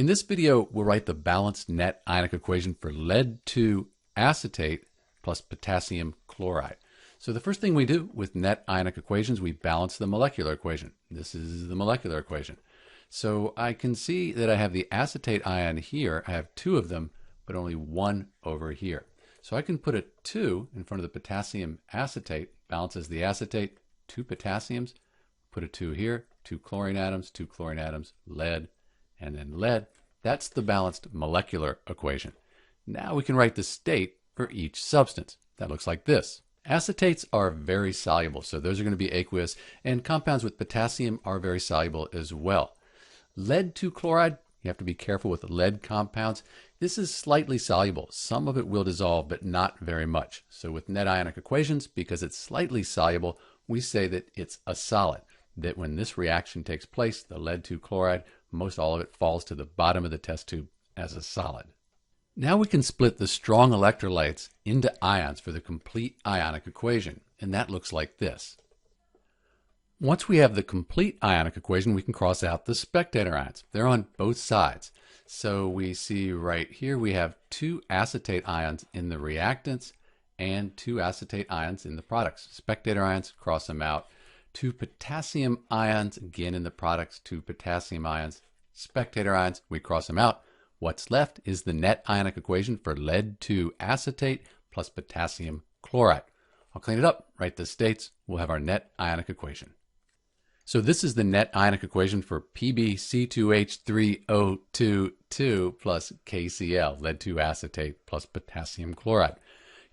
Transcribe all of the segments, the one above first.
In this video, we'll write the balanced net ionic equation for lead-2 acetate plus potassium chloride. So the first thing we do with net ionic equations, we balance the molecular equation. This is the molecular equation. So I can see that I have the acetate ion here. I have two of them, but only one over here. So I can put a 2 in front of the potassium acetate, balances the acetate, 2 potassiums, put a 2 here, 2 chlorine atoms, lead, and then lead. That's the balanced molecular equation. Now we can write the state for each substance. That looks like this. Acetates are very soluble, so those are going to be aqueous, and compounds with potassium are very soluble as well. Lead-2 chloride, you have to be careful with lead compounds. This is slightly soluble. Some of it will dissolve, but not very much. So with net ionic equations, because it's slightly soluble, we say that it's a solid. That when this reaction takes place, the lead-2 chloride, most all of it falls to the bottom of the test tube as a solid. Now we can split the strong electrolytes into ions for the complete ionic equation, and that looks like this. Once we have the complete ionic equation, we can cross out the spectator ions. They're on both sides. So we see right here we have 2 acetate ions in the reactants and 2 acetate ions in the products. Spectator ions, cross them out. 2 potassium ions, again in the products, 2 potassium ions. Spectator ions, we cross them out. What's left is the net ionic equation for lead-2 acetate plus potassium chloride. I'll clean it up, write the states, we'll have our net ionic equation. So this is the net ionic equation for PbC2H3O2 plus KCl, lead-2 acetate plus potassium chloride.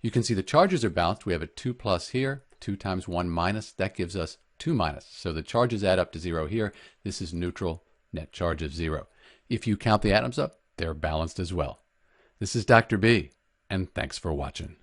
You can see the charges are balanced. We have a 2 plus here, 2 times 1 minus. That gives us 2 minus. So the charges add up to 0 here. This is neutral, net charge of 0. If you count the atoms up, they're balanced as well. This is Dr. B, and thanks for watching.